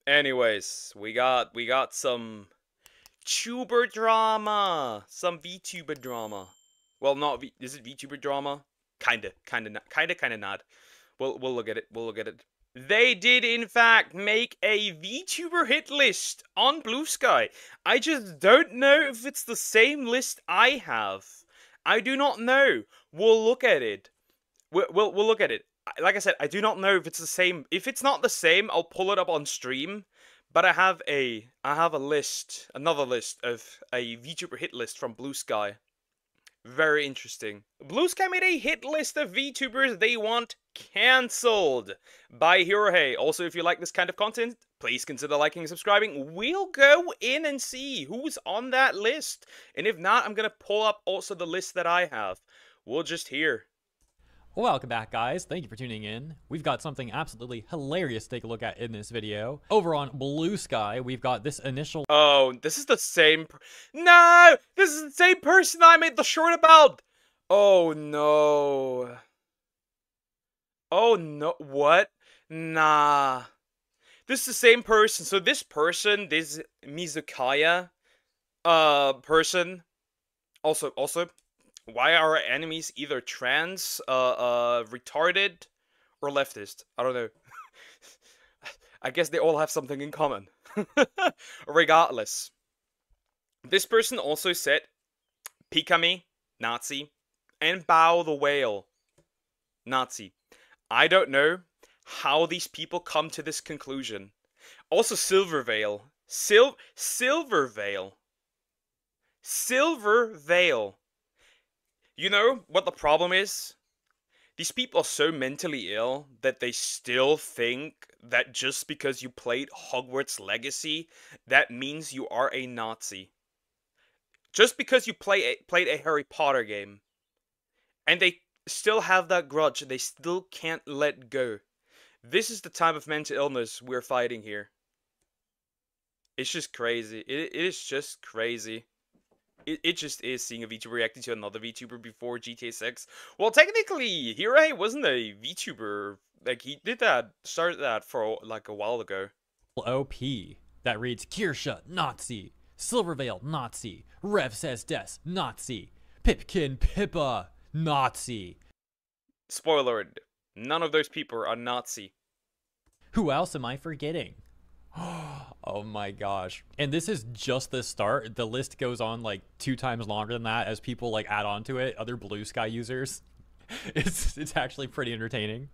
Anyways, we got some tuber drama, some VTuber drama. Well, not V. Is it VTuber drama? Kinda not. We'll look at it. We'll look at it. They did in fact make a VTuber hit list on Blue Sky. I just don't know if it's the same list I have. I do not know. We'll look at it. We'll look at it. Like I said, I do not know if it's the same. If it's not the same, I'll pull it up on stream. But I have a list, another list of a VTuber hit list from Blue Sky. Very interesting. Blue Sky made a hit list of VTubers they want cancelled by Hirohei. Also, if you like this kind of content, please consider liking and subscribing. We'll go in and see who's on that list. And if not, I'm gonna pull up also the list that I have. We'll just hear. Welcome back, guys. Thank you for tuning in. We've got something absolutely hilarious to take a look at in this video. Over on Blue Sky, we've got this initial... Oh, this is the same... No! This is the same person I made the short about! Oh, no. Oh, no. What? Nah. This is the same person. So this person, this Mizukaya, person... Also... Why are our enemies either trans, retarded, or leftist? I don't know. I guess they all have something in common. Regardless. This person also said Pikami, Nazi, and Bao the Whale, Nazi. I don't know how these people come to this conclusion. Also Silverveil. Silverveil. Silverveil. You know what the problem is? These people are so mentally ill that they still think that just because you played Hogwarts Legacy, that means you are a Nazi. Just because you played a Harry Potter game. And they still have that grudge, they still can't let go. This is the type of mental illness we're fighting here. It's just crazy. It is just crazy. It just is seeing a VTuber reacting to another VTuber before GTA 6. Well, technically, Hirohei wasn't a VTuber. Like, he did that, started that for, like, a while ago. OP that reads Kirsha, Nazi. Silverveil, Nazi. Rev says Des, Nazi. Pipkin, Pippa, Nazi. Spoiler, none of those people are Nazi. Who else am I forgetting? Oh my gosh. And this is just the start. The list goes on like 2 times longer than that as people like add on to it, other Blue Sky users. It's actually pretty entertaining.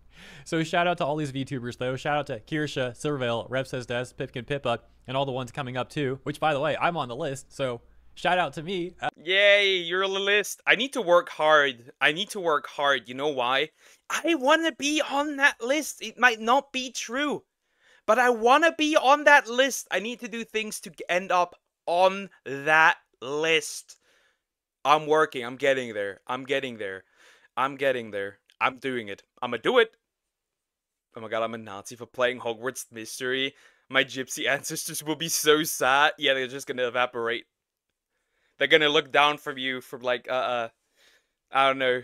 So shout out to all these VTubers though. Shout out to Kirsha, Silverveil, Rev Says Des, Pipkin Pippa, and all the ones coming up too. Which by the way, I'm on the list, so shout out to me. Yay, you're on the list. I need to work hard. You know why? I want to be on that list. It might not be true, but I want to be on that list. I need to do things to end up on that list. I'm working. I'm getting there. I'm doing it. I'm gonna do it. Oh my god, I'm a Nazi for playing Hogwarts Mystery. My gypsy ancestors will be so sad. Yeah, they're just gonna evaporate. They're gonna look down from you from like, I don't know,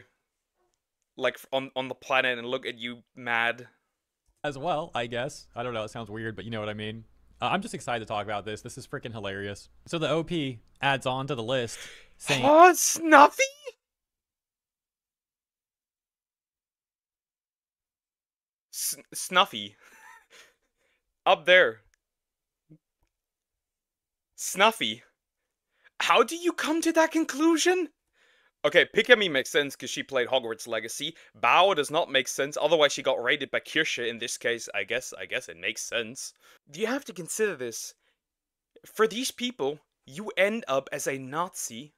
like on the planet and look at you mad. As well, I guess. I don't know, it sounds weird, but you know what I mean. I'm just excited to talk about this. This is freaking hilarious. So the OP adds on to the list saying... Oh, Snuffy? Snuffy. Up there. Snuffy. How do you come to that conclusion? Okay, Pikami makes sense because she played Hogwarts Legacy. Bao does not make sense, otherwise she got raided by Kirsha. In this case, I guess it makes sense. Do you have to consider this? For these people, you end up as a Nazi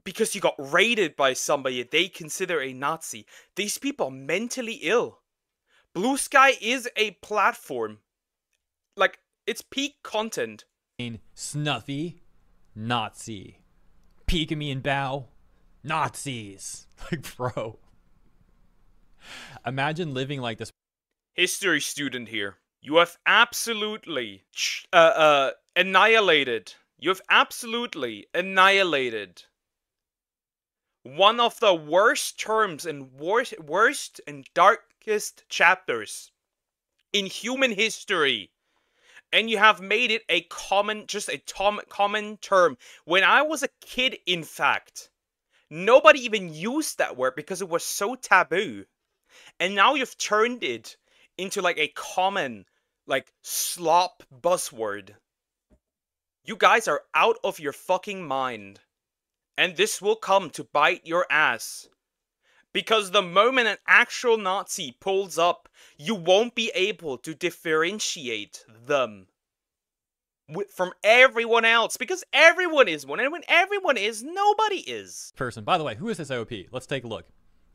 because you got raided by somebody they consider a Nazi. These people are mentally ill. Blue Sky is a platform. Like, it's peak content. Snuffy, Nazi. Pikami and Bao, Nazis. Like, bro. Imagine living like this. History student here. You have absolutely annihilated. You have absolutely annihilated one of the worst terms and worst and darkest chapters in human history. And you have made it a common, just a common term. When I was a kid, in fact, nobody even used that word because it was so taboo. And now you've turned it into like a common, like, slop buzzword. You guys are out of your fucking mind. And this will come to bite your ass. Because the moment an actual Nazi pulls up, you won't be able to differentiate them from everyone else. Because everyone is one. And when everyone is, nobody is. Person. By the way, who is this OP? Let's take a look.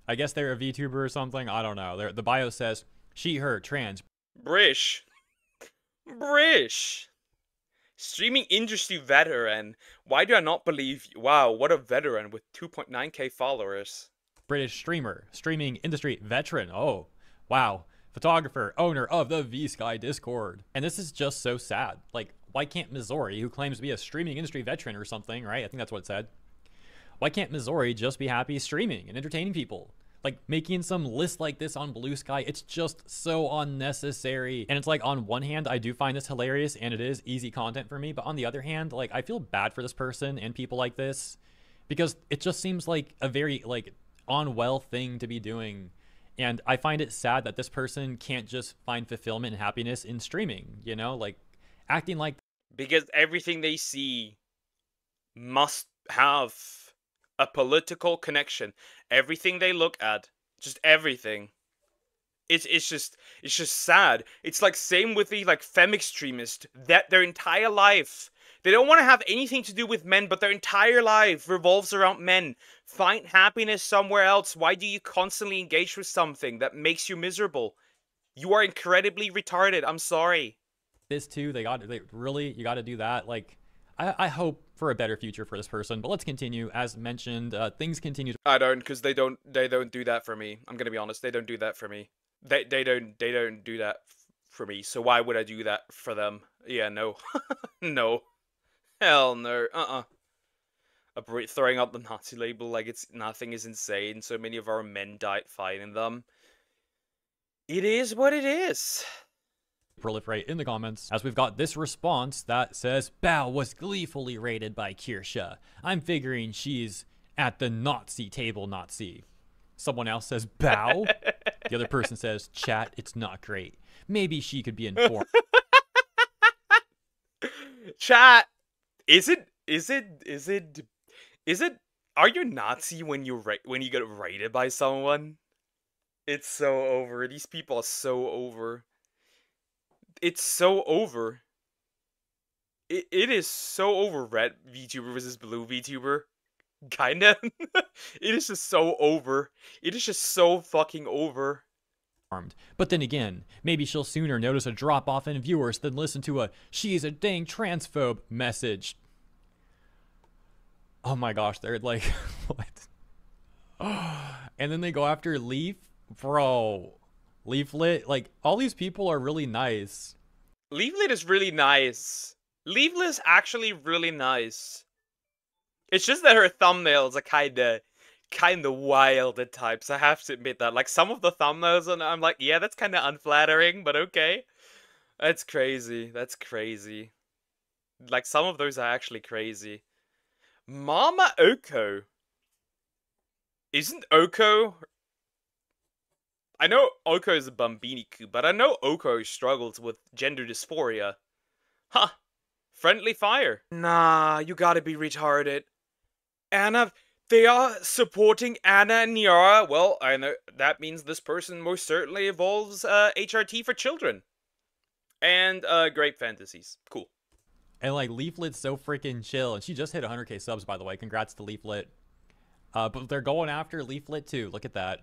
I guess they're a VTuber or something. I don't know. The bio says, she, her, trans. Brish. Streaming industry veteran. Why do I not believe you? Wow, what a veteran with 2.9k followers. British streamer. Streaming industry veteran. Oh, wow. Photographer. Owner of the V-Sky Discord. And this is just so sad. Like, why can't Missouri, who claims to be a streaming industry veteran or something, right? I think that's what it said. Why can't Missouri just be happy streaming and entertaining people? Like, making some list like this on Blue Sky, it's just so unnecessary. And it's like, on one hand, I do find this hilarious and it is easy content for me. But on the other hand, like, I feel bad for this person and people like this because it just seems like a very, like, unwell thing to be doing. And I find it sad that this person can't just find fulfillment and happiness in streaming, you know, like acting like. Because everything they see must have a political connection. Everything they look at, just everything. It's just sad. It's like same with the like fem extremist that their entire life they don't want to have anything to do with men, but their entire life revolves around men. Find happiness somewhere else. Why do you constantly engage with something that makes you miserable? You are incredibly retarded. I'm sorry. This too, you got to do that. Like, I hope for a better future for this person, but let's continue. As mentioned, things continue. I don't, because they don't do that for me. I'm gonna be honest. They don't do that for me. They don't do that for me. So why would I do that for them? Yeah, no, no. Hell no. Throwing out the Nazi label like it's nothing is insane. So many of our men died fighting them. It is what it is. Proliferate in the comments as we've got this response that says Bao was gleefully rated by Kirsha. I'm figuring she's at the Nazi table Nazi. Someone else says Bao. The other person says chat, it's not great. Maybe she could be informed. Chat. Is it? Are you Nazi when you get raided by someone? It's so over. These people are so over. It's so over. It is so over. Red VTuber versus blue VTuber. Kinda. It is just so over. It is just so fucking over. But then again, maybe she'll sooner notice a drop off in viewers than listen to a "she's a dang transphobe" message. Oh my gosh, they're like, what? And then they go after Leaf? Bro. Leaflet? Like, all these people are really nice. Leaflet is really nice. Leaflet is actually really nice. It's just that her thumbnails are kinda wild at times. I have to admit that. Like, some of the thumbnails, and I'm like, yeah, that's kinda unflattering, but okay. That's crazy. That's crazy. Like, some of those are actually crazy. Mama Oko. Isn't Oko... I know Oko is a Bambiniku, but I know Oko struggles with gender dysphoria. Huh. Friendly fire. Nah, you gotta be retarded. Anna... They are supporting Anna and Niara. Well, I know that means this person most certainly involves HRT for children. And grape fantasies. Cool. And like Leaflet's so freaking chill. And she just hit 100k subs, by the way. Congrats to Leaflet. But they're going after Leaflet too. Look at that.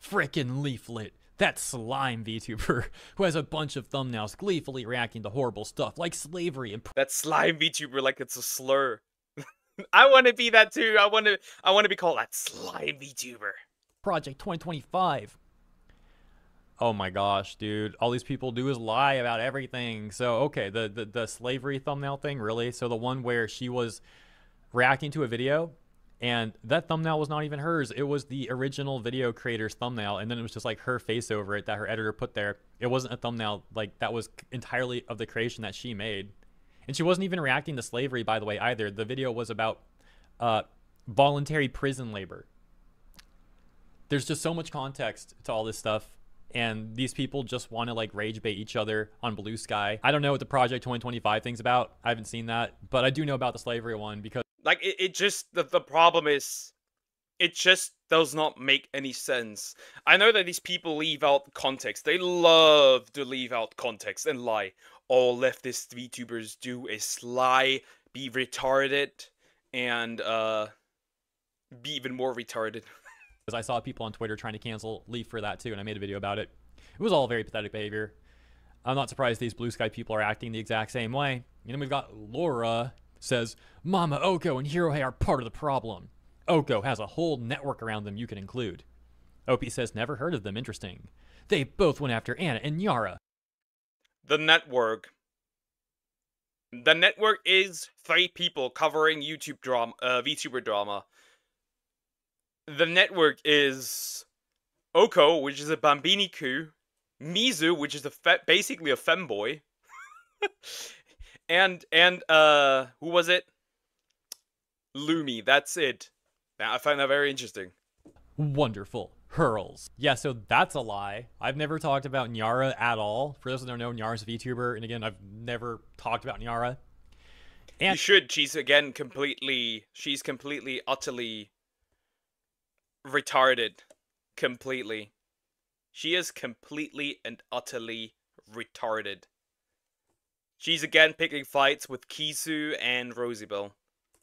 Frickin' Leaflet. That slime VTuber who has a bunch of thumbnails gleefully reacting to horrible stuff like slavery and... That slime VTuber like it's a slur. I want to be that too. I want to be called that slime VTuber. Project 2025. Oh my gosh, dude. All these people do is lie about everything. So, okay, the slavery thumbnail thing, really? So the one where she was reacting to a video And that thumbnail was not even hers. It was the original video creator's thumbnail, and then it was just like her face over it that her editor put there. It wasn't a thumbnail like that was entirely of the creation that she made. And she wasn't even reacting to slavery, by the way, either. The video was about voluntary prison labor. There's just so much context to all this stuff, and these people just want to like rage bait each other on Blue Sky. I don't know what the Project 2025 thing's about. I haven't seen that, but I do know about the slavery one because Like, it just, the problem is, it just does not make any sense. I know that these people leave out context. They love to leave out context and lie. All leftist VTubers do is lie, be retarded, and, be even more retarded. I saw people on Twitter trying to cancel Leaf for that too, and I made a video about it. It was all very pathetic behavior. I'm not surprised these Blue Sky people are acting the exact same way. And then we've got Laura says, Mama Oko and Hirohei are part of the problem. Oko has a whole network around them you can include. Opie says, never heard of them, interesting. They both went after Anna and Yara. The network. The network is 3 people covering YouTube drama, VTuber drama. The network is Oko, which is a Bambini-ku, Mizu, which is basically a femboy, and who was it? Lumi. That's it. I find that very interesting. Wonderful. Hurls. Yeah, so that's a lie. I've never talked about Nyara at all. For those that don't know, Nyara's a VTuber, and again, I've never talked about Nyara. And you should. She's completely, utterly retarded. Completely. She is completely and utterly retarded. She's again picking fights with Kisu and Rosybell.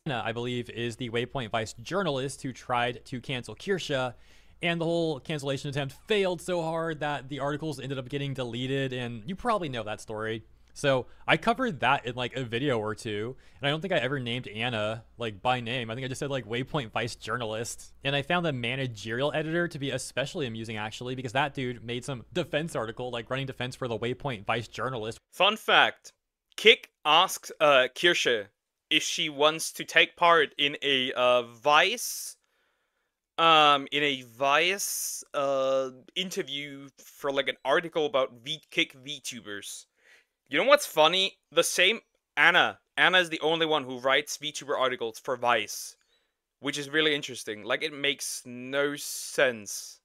I believe is the Waypoint Vice journalist who tried to cancel Kirsha, and the whole cancellation attempt failed so hard that the articles ended up getting deleted, and you probably know that story. So I covered that in like a video or two, and I don't think I ever named Anna like by name. I think I just said like Waypoint Vice journalist. And I found the managerial editor to be especially amusing actually, because that dude made some defense article like running defense for the Waypoint Vice journalist. Fun fact, Kick asked Kirsha if she wants to take part in a Vice interview for like an article about Kick VTubers. You know what's funny? The same Anna is the only one who writes VTuber articles for Vice, which is really interesting. Like, it makes no sense.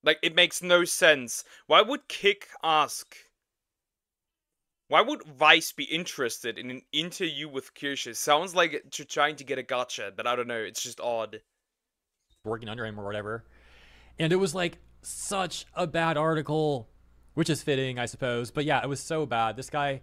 Like, it makes no sense. Why would Kick ask? Why would Vice be interested in an interview with Kirsha? Sounds like you're trying to get a gotcha, but I don't know. It's just odd. Working under him or whatever. And it was like such a bad article, which is fitting, I suppose. But yeah, it was so bad. This guy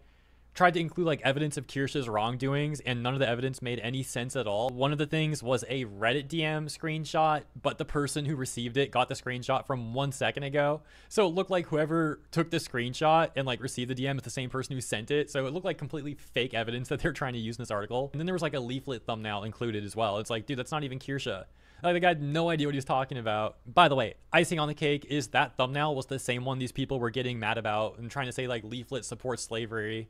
tried to include like evidence of Kirsha's wrongdoings, and none of the evidence made any sense at all. One of the things was a Reddit DM screenshot, but the person who received it got the screenshot from 1 second ago. So it looked like whoever took the screenshot and like received the DM is the same person who sent it. So it looked like completely fake evidence that they're trying to use in this article. And then there was like a leaflet thumbnail included as well. It's like, dude, that's not even Kirsha. Like, the guy had no idea what he was talking about. By the way, icing on the cake is that thumbnail was the same one these people were getting mad about and trying to say like leaflet supports slavery.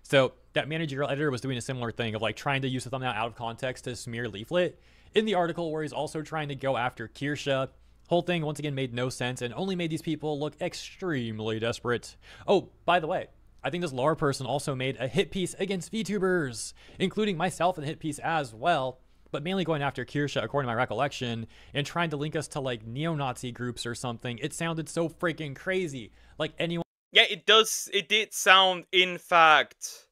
So that managerial editor was doing a similar thing of like trying to use the thumbnail out of context to smear leaflet in the article, where he's also trying to go after Kirsha. Whole thing once again made no sense and only made these people look extremely desperate. Oh, by the way, I think this Laura person also made a hit piece against VTubers, including myself in the hit piece as well, but mainly going after Kirsha according to my recollection and trying to link us to like neo-Nazi groups or something. It sounded so freaking crazy. Like anyone. Yeah, it does. It did sound, in fact,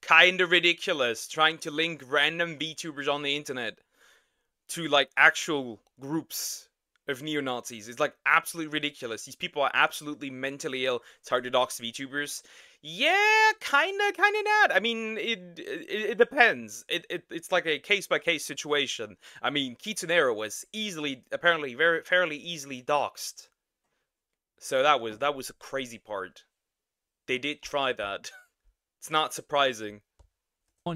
kind of ridiculous, trying to link random VTubers on the internet to, like, actual groups of neo-Nazis. It's, like, absolutely ridiculous. These people are absolutely mentally ill. It's hard to dox VTubers. Yeah, kinda not. I mean, it depends. It's like a case-by-case situation. I mean, Kitsunero was apparently fairly easily doxed. So that was a crazy part. They did try that. It's not surprising.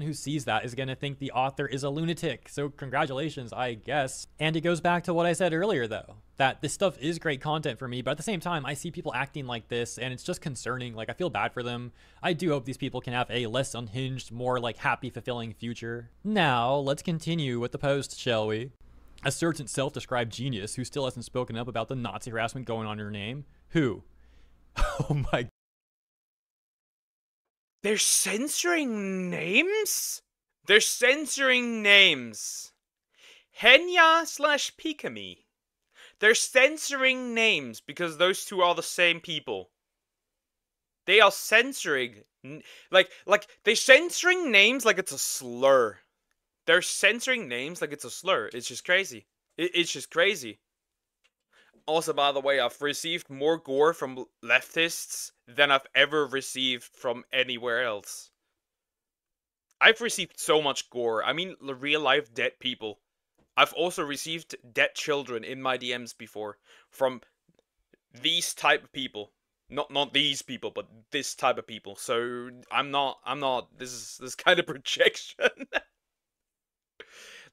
who sees that is going to think the author is a lunatic. So congratulations, I guess. And it goes back to what I said earlier, though, that this stuff is great content for me, but at the same time, I see people acting like this and it's just concerning. Like, I feel bad for them. I do hope these people can have a less unhinged, more like happy, fulfilling future. Now, let's continue with the post, shall we? A certain self-described genius who still hasn't spoken up about the Nazi harassment going on in her name. Who? Oh my. They're censoring names? They're censoring names. Henya slash Pikami. They're censoring names because those two are the same people. They are censoring, like they're censoring names like it's a slur. They're censoring names like it's a slur. It's just crazy. It's just crazy. Also, by the way, I've received more gore from leftists than I've ever received from anywhere else. I've received so much gore. I mean, real life dead people. I've also received dead children in my DMs before from these type of people. Not these people, but this type of people. So I'm not. This is kind of projection.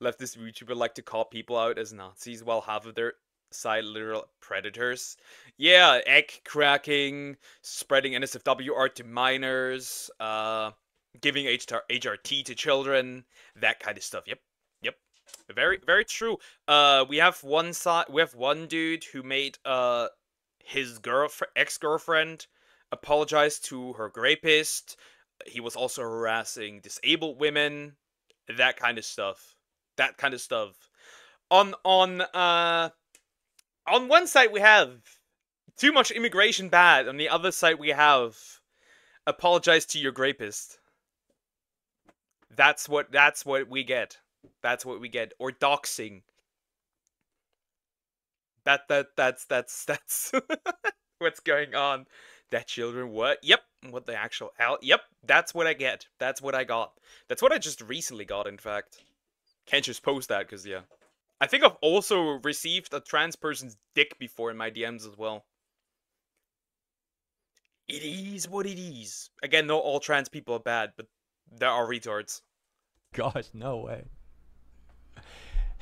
Leftist VTuber like to call people out as Nazis while half of their side literal predators. Yeah, egg cracking, spreading NSFW art to minors, giving HRT to children, that kind of stuff. Yep. Very true. We have one dude who made his ex-girlfriend apologize to her rapist. He was also harassing disabled women, that kind of stuff. On one side we have too much immigration bad. On the other side we have apologize to your rapist. That's what we get. That's what we get. Or doxing. That's what's going on. That children what? Yep. What the actual hell? Yep. That's what I get. That's what I got. That's what I just recently got, in fact. Can't just post that, because, yeah. I think I've also received a trans person's dick before in my DMs as well. It is what it is. Again, not all trans people are bad, but there are retards. Gosh, no way.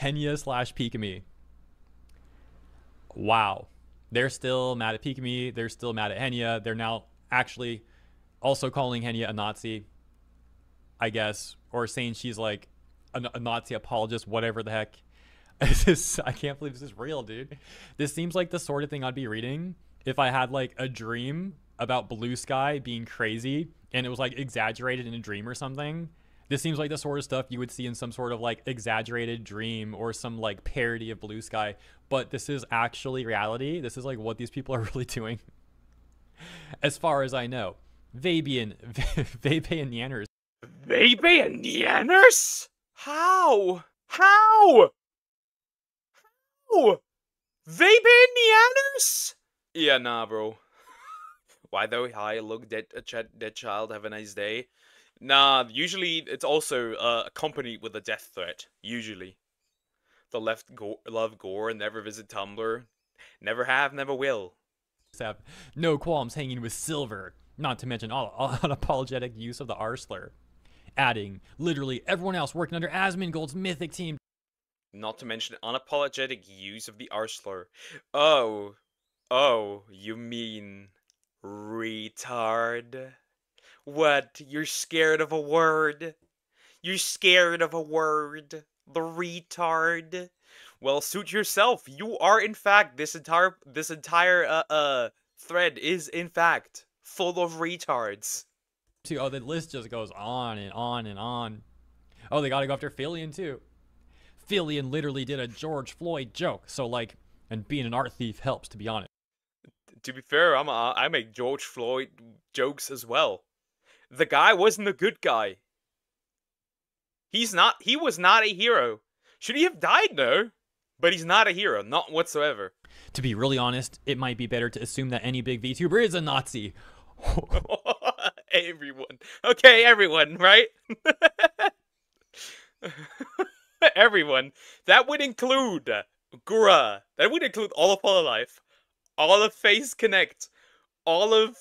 Henya slash Pikami. Wow. They're still mad at Pikami. They're still mad at Henya. They're now actually also calling Henya a Nazi, I guess, or saying she's like a Nazi apologist, whatever the heck. I can't believe this is real, dude. This seems like the sort of thing I'd be reading if I had like a dream about Blue Sky being crazy and it was like exaggerated in a dream or something. This seems like the sort of stuff you would see in some sort of like exaggerated dream or some like parody of Blue Sky, but this is actually reality. This is like what these people are really doing. As far as I know. Vabian and Yanners. Vabe and Yanners? How? How? Vabe and Yanners? Yeah, nah, bro. Why though? Hi, look, dead child, have a nice day. Nah, usually it's also accompanied with a death threat. Usually. The left love gore and never visit Tumblr. Never have, never will. Have no qualms hanging with Silver, not to mention all unapologetic use of the R slur. Adding, literally everyone else working under Asmongold's mythic team. Not to mention unapologetic use of the R slur. Oh, you mean retard? What? You're scared of a word? You're scared of a word? The retard? Well, suit yourself. You are, in fact, this entire thread is, in fact, full of retards. Oh, the list just goes on and on and on. Oh, they gotta go after Fillion, too. Fillion literally did a George Floyd joke, so, like, and being an art thief helps, to be honest. To be fair, I make George Floyd jokes as well. The guy wasn't a good guy. He was not a hero. Should he have died? No. But he's not a hero, not whatsoever. To be really honest, it might be better to assume that any big VTuber is a Nazi. Everyone. Okay, everyone, right? Everyone. That would include Gura. That would include all of Hololive. All of Face Connect. All of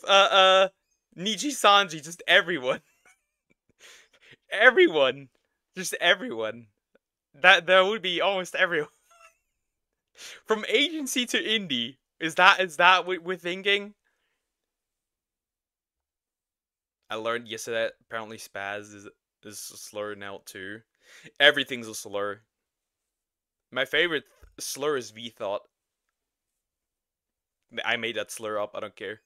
Niji Sanji, just everyone. Everyone. Just everyone. That would be almost everyone. From agency to indie. Is that what we're thinking? I learned yesterday that apparently spaz is a slur now too. Everything's a slur. My favorite slur is V-thought. I made that slur up, I don't care.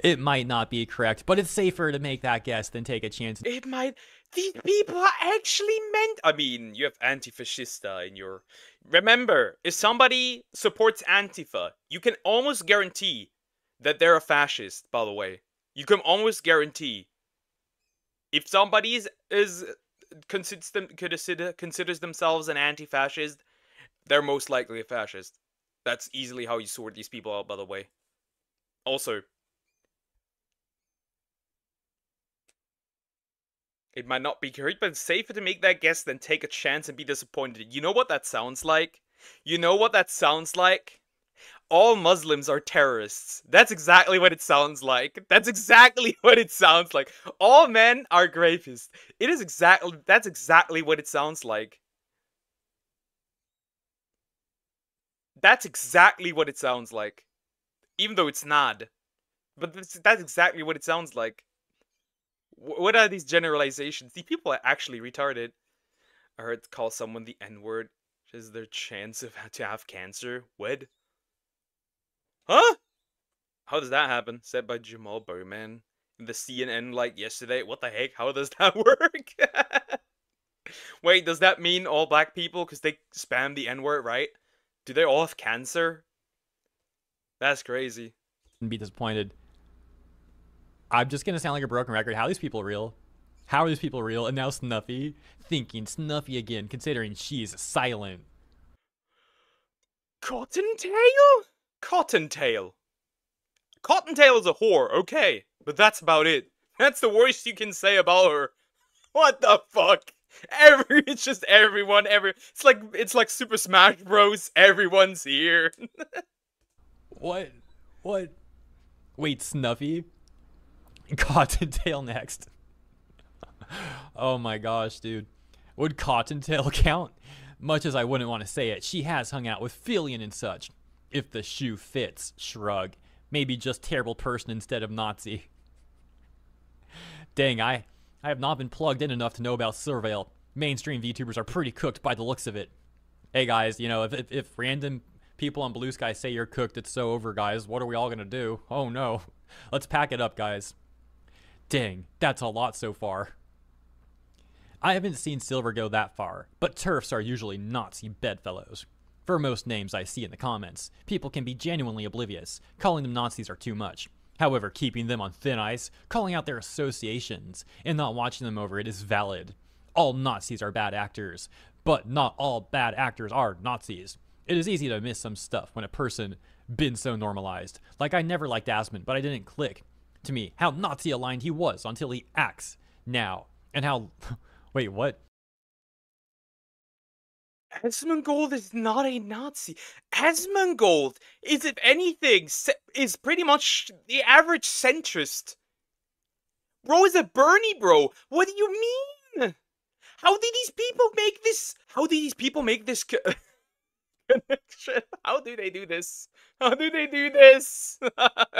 It might not be correct, but it's safer to make that guess than take a chance. It might. These people are actually meant. I mean, you have anti-fascista in your. Remember, if somebody supports Antifa, you can almost guarantee that they're a fascist. By the way, you can almost guarantee if somebody is considers themselves an anti-fascist, they're most likely a fascist. That's easily how you sort these people out. By the way, also. It might not be correct, but it's safer to make that guess than take a chance and be disappointed. You know what that sounds like? You know what that sounds like? All Muslims are terrorists. That's exactly what it sounds like. That's exactly what it sounds like. All men are rapists. That's exactly what it sounds like. That's exactly what it sounds like. Even though it's not. But that's exactly what it sounds like. What are these generalizations? These people are actually retarded. I heard call someone the N-word is their chance of to have cancer. What? Huh? How does that happen? Said by Jamal Bowman in the CNN like yesterday. What the heck? How does that work? Wait, does that mean all black people, because they spam the N-word, right? Do they all have cancer? That's crazy. And be disappointed. I'm just gonna sound like a broken record. How are these people real? How are these people real? And now Snuffy thinking Snuffy again, considering she's silent. Cottontail? Cottontail. Cottontail is a whore, okay, but that's about it. That's the worst you can say about her. What the fuck? It's just everyone. It's like Super Smash Bros. Everyone's here. What? What? Wait, Snuffy? Cottontail next. Oh my gosh, dude. Would Cottontail count? Much as I wouldn't want to say it, she has hung out with Fillion and such. If the shoe fits, shrug. Maybe just terrible person instead of Nazi. Dang, I have not been plugged in enough to know about Silvervale. Mainstream VTubers are pretty cooked by the looks of it. Hey guys, you know, if random people on Blue Sky say you're cooked, it's so over, guys. What are we all gonna do? Oh no. Let's pack it up, guys. Dang, that's a lot so far. I haven't seen Silver go that far, but TERFs are usually Nazi bedfellows. For most names I see in the comments, people can be genuinely oblivious, calling them Nazis are too much. However, keeping them on thin ice, calling out their associations, and not watching them over it is valid. All Nazis are bad actors, but not all bad actors are Nazis. It is easy to miss some stuff when a person been so normalized. Like I never liked Asmund, but I didn't click to me how Nazi aligned he was until he acts now, and how wait, what? Asmongold is not a Nazi. Asmongold is, if anything, is pretty much the average centrist. Bro is a Bernie bro. What do you mean? How did these people make this? How did these people make this connection? How do they do this? How do they do this?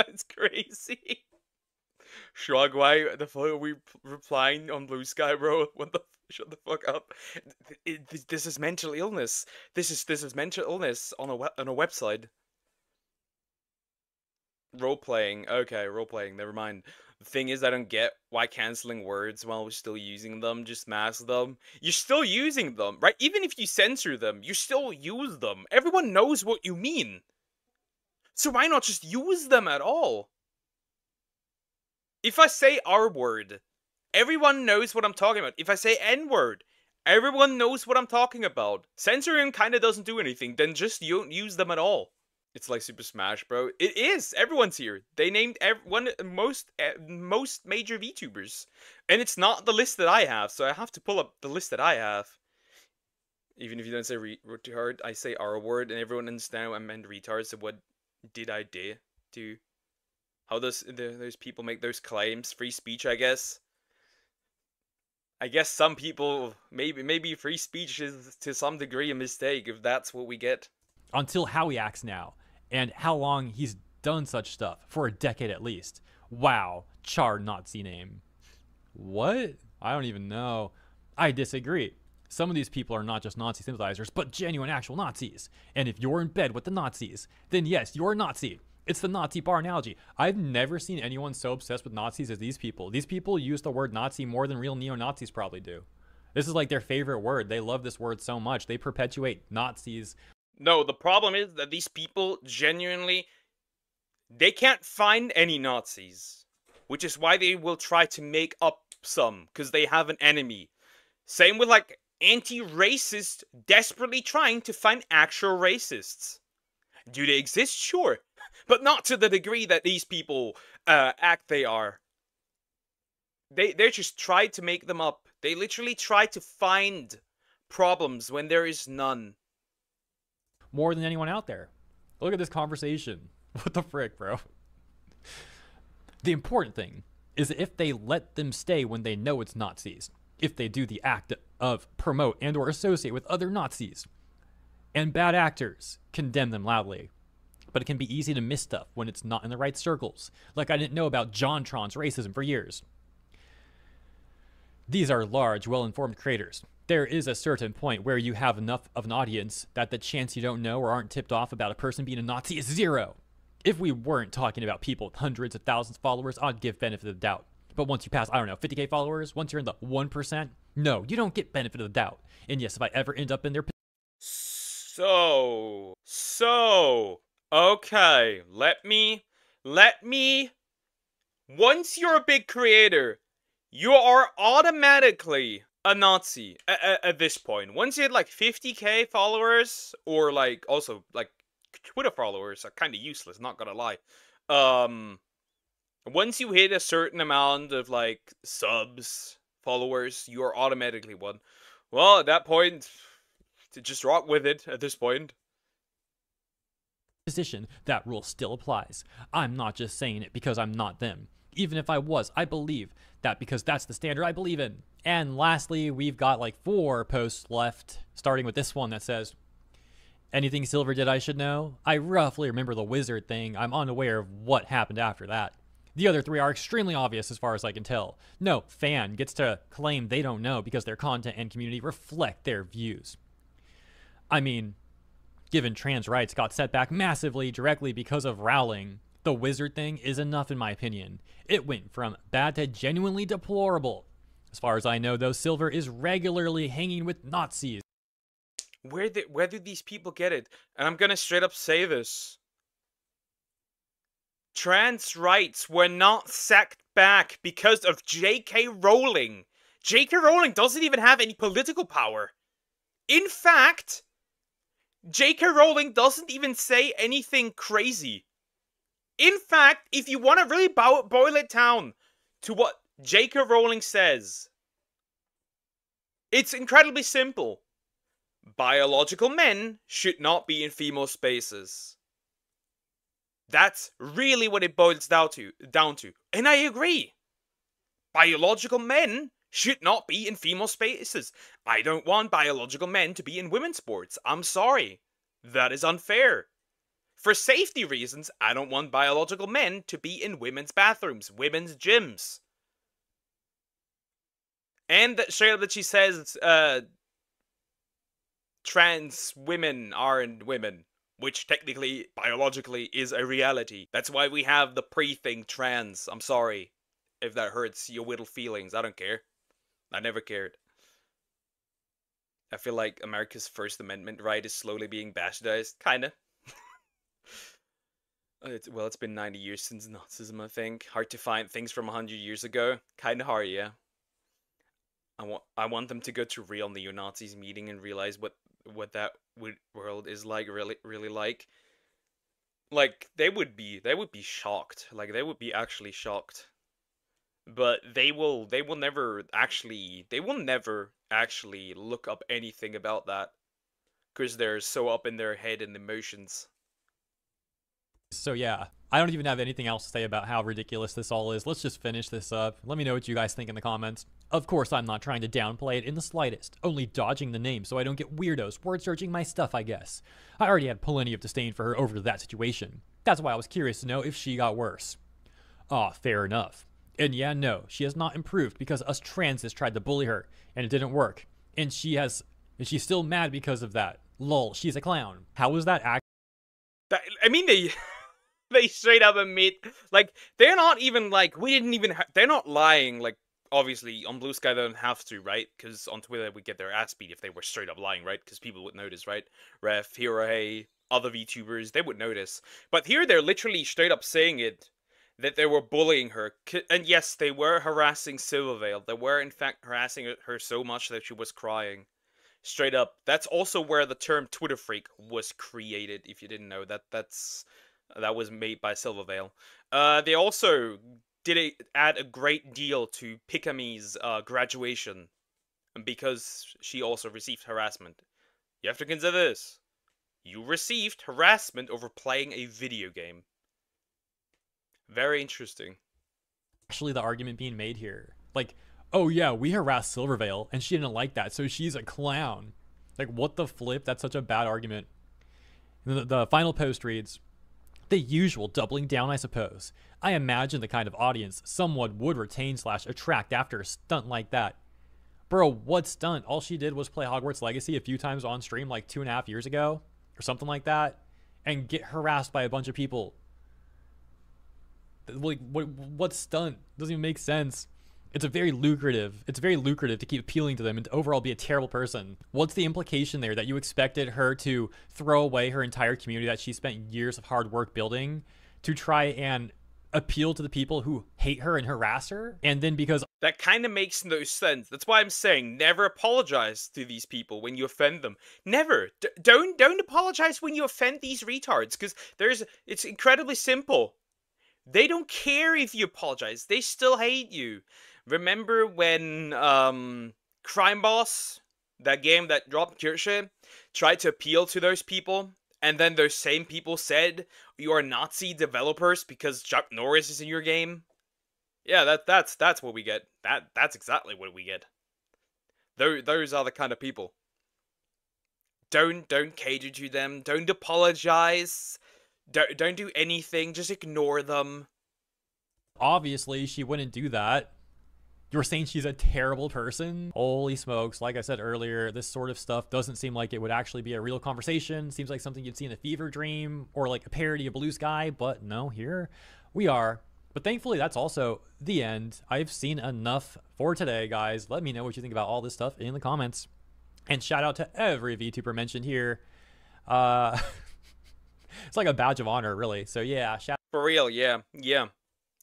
It's crazy. Shrug, why the fuck are we replying on Blue Sky, bro? What the? Shut the fuck up. This is mental illness. This is mental illness on a website. Role playing. Okay, role playing. Never mind. The thing is, I don't get why canceling words while we're still using them. Just mask them. You're still using them, right? Even if you censor them, you still use them. Everyone knows what you mean. So why not just use them at all? If I say R word, everyone knows what I'm talking about. If I say N word, everyone knows what I'm talking about. Censoring kind of doesn't do anything, then just don't use them at all. It's like Super Smash, bro. It is. Everyone's here. They named most major VTubers, and it's not the list that I have. So I have to pull up the list that I have. Even if you don't say retard, I say R word, and everyone understands I meant retard. So what did I do? How does those people make those claims? Free speech, I guess. I guess some people maybe free speech is to some degree a mistake if that's what we get. Until how he acts now, and how long he's done such stuff, for a decade at least. Wow, charred Nazi name. What? I don't even know. I disagree. Some of these people are not just Nazi sympathizers, but genuine actual Nazis. And if you're in bed with the Nazis, then yes, you're a Nazi. It's the Nazi bar analogy. I've never seen anyone so obsessed with Nazis as these people. These people use the word Nazi more than real neo-Nazis probably do. This is like their favorite word. They love this word so much. They perpetuate Nazis. No, the problem is that these people genuinely, they can't find any Nazis, which is why they will try to make up some, because they have an enemy. Same with like anti-racist desperately trying to find actual racists. Do they exist? Sure, but not to the degree that these people act they are. They just try to make them up. They literally try to find problems when there is none. More than anyone out there. Look at this conversation. What the frick, bro? The important thing is that if they let them stay when they know it's Nazis, if they do the act of promote and or associate with other Nazis, and bad actors, condemn them loudly. But it can be easy to miss stuff when it's not in the right circles. Like I didn't know about JonTron's racism for years. These are large, well-informed creators. There is a certain point where you have enough of an audience that the chance you don't know or aren't tipped off about a person being a Nazi is zero. If we weren't talking about people with hundreds of thousands of followers, I'd give benefit of the doubt. But once you pass, I don't know, 50k followers, once you're in the 1%, no, you don't get benefit of the doubt. And yes, if I ever end up in their okay, let me, once you're a big creator, you are automatically a Nazi at this point. Once you hit like 50k followers, or like also like Twitter followers are kind of useless, not gonna lie. Once you hit a certain amount of like subs, followers, you are automatically one. Well, at that point, to just rock with it at this point. position, that rule still applies. I'm not just saying it because I'm not them. Even if I was, I believe that because that's the standard I believe in. And lastly, we've got like 4 posts left, starting with this one that says, anything Silver did I should know? I roughly remember the wizard thing. I'm unaware of what happened after that. The other 3 are extremely obvious as far as I can tell. No fan gets to claim they don't know because their content and community reflect their views. I mean, given trans rights got set back massively directly because of Rowling, the wizard thing is enough in my opinion. It went from bad to genuinely deplorable. As far as I know, though, Silver is regularly hanging with Nazis. Where do these people get it? And I'm gonna straight up say this. Trans rights were not set back because of J.K. Rowling. J.K. Rowling doesn't even have any political power. In fact, J.K. Rowling doesn't even say anything crazy. In fact, if you want to really boil it down to what J.K. Rowling says, it's incredibly simple. Biological men should not be in female spaces. That's really what it boils down to. And I agree. Biological men should not be in female spaces. I don't want biological men to be in women's sports. I'm sorry. That is unfair. For safety reasons, I don't want biological men to be in women's bathrooms, women's gyms. And straight up that she says, trans women aren't women. Which technically, biologically, is a reality. That's why we have the pre-thing trans. I'm sorry if that hurts your little feelings. I don't care. I never cared. I feel like America's First Amendment right is slowly being bastardized. Kinda. Well, it's been 90 years since Nazism, I think. Hard to find things from 100 years ago. Kinda hard, yeah. I want them to go to real neo-Nazis meeting and realize what that world is like, really like. Like, they would be shocked. Like, they would be actually shocked. But they will never actually look up anything about that. Because they're so up in their head and emotions. So yeah, I don't even have anything else to say about how ridiculous this all is. Let's just finish this up. Let me know what you guys think in the comments. Of course, I'm not trying to downplay it in the slightest, only dodging the name so I don't get weirdos word searching my stuff, I guess. I already had plenty of disdain for her over that situation. That's why I was curious to know if she got worse. Aw, fair enough. And yeah, no, she has not improved because us transes tried to bully her, and it didn't work. And she's still mad because of that. Lol, she's a clown. How was that act? I mean, they straight up admit, like, they're not even, like, they're not lying, like, obviously, on Blue Sky they don't have to, right? Because on Twitter we get their ass beat if they were straight up lying, right? Because people would notice, right? Ref, Hirohei, other VTubers, they would notice. But here they're literally straight up saying it, that they were bullying her. And yes, they were harassing Silvervale. They were, in fact, harassing her so much that she was crying. Straight up. That's also where the term Twitter freak was created, if you didn't know. That was made by Silvervale. They also add a great deal to Pikami's graduation, because she also received harassment. You have to consider this. You received harassment over playing a video game. Very interesting. Actually, the argument being made here. Like, oh yeah, we harassed Silvervale, and she didn't like that, so she's a clown. Like, what the flip? That's such a bad argument. The final post reads, the usual doubling down, I suppose. I imagine the kind of audience someone would retain / attract after a stunt like that. Bro, what stunt? All she did was play Hogwarts Legacy a few times on stream like 2.5 years ago, or something like that, and get harassed by a bunch of people. Like, what stunt? Doesn't even make sense. It's very lucrative to keep appealing to them and to overall be a terrible person. What's the implication there, that you expected her to throw away her entire community that she spent years of hard work building to try and appeal to the people who hate her and harass her? And then because that kind of makes no sense. That's why I'm saying never apologize to these people when you offend them. Never. Don't apologize when you offend these retards, because it's incredibly simple. They don't care if you apologize. They still hate you. Remember when Crime Boss, that game that dropped Kirche, tried to appeal to those people, and then those same people said you are Nazi developers because Chuck Norris is in your game? Yeah, that's what we get. That's exactly what we get. Those are the kind of people. Don't cater to them. Don't apologize. Don't do anything. Just ignore them. obviously she wouldn't do that. You're saying she's a terrible person? Holy smokes. Like I said earlier, this sort of stuff doesn't seem like it would actually be a real conversation. Seems like something you'd see in a fever dream or like a parody of Blue Sky, but no, here we are. But thankfully, that's also the end. I've seen enough for today, guys. Let me know what you think about all this stuff in the comments. And shout out to every VTuber mentioned here. It's like a badge of honor, really. So yeah, shout For real, yeah.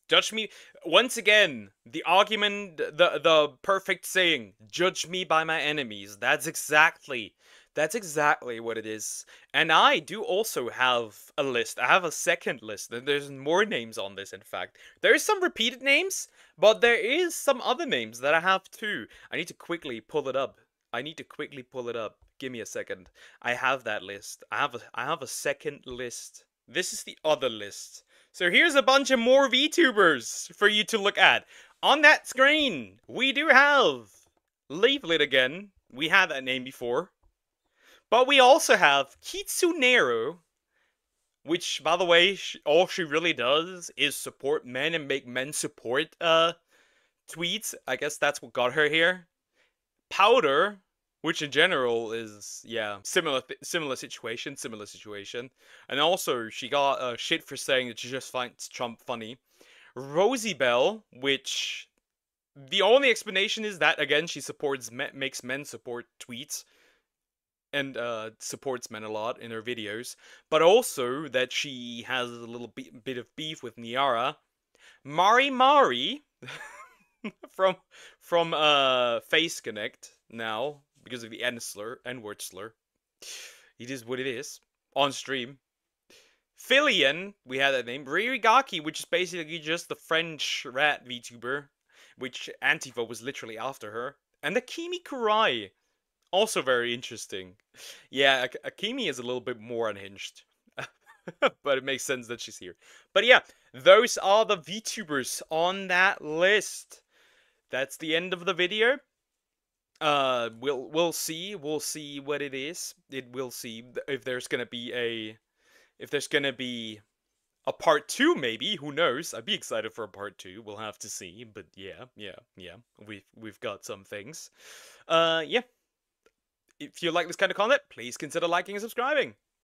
Judge me, once again, the argument, the perfect saying, judge me by my enemies. That's exactly what it is. And I do also have a list. I have a second list, and there's more names on this, in fact. There's some repeated names, but there is some other names that I have too. I need to quickly pull it up. Give me a second. I have that list. I have a second list. This is the other list. So here's a bunch of more VTubers for you to look at. On that screen, we do have Leaflet again. We had that name before. But we also have Kitsunero, which, by the way, all she really does is support men and make men support tweets. I guess that's what got her here. Powder, which in general is, yeah, similar situation. And also, she got shit for saying that she just finds Trump funny. Rosie Bell, which the only explanation is that, again, she supports makes men support tweets. And supports men a lot in her videos. But also that she has a little bit of beef with Niara. Mari from Face Connect now, because of the N-word slur. It is what it is. On stream. Filian, we had that name. Ririgaki, which is basically just the French rat VTuber, which Antifa was literally after her. And Akimi Kurai. Also very interesting. Yeah, Akimi is a little bit more unhinged. but it makes sense that she's here. But yeah, those are the VTubers on that list. That's the end of the video. We'll see what it is. We'll see if there's gonna be a part two. Maybe, who knows? I'd be excited for a part two. We'll have to see. But yeah. We've got some things. Yeah. If you like this kind of content, please consider liking and subscribing.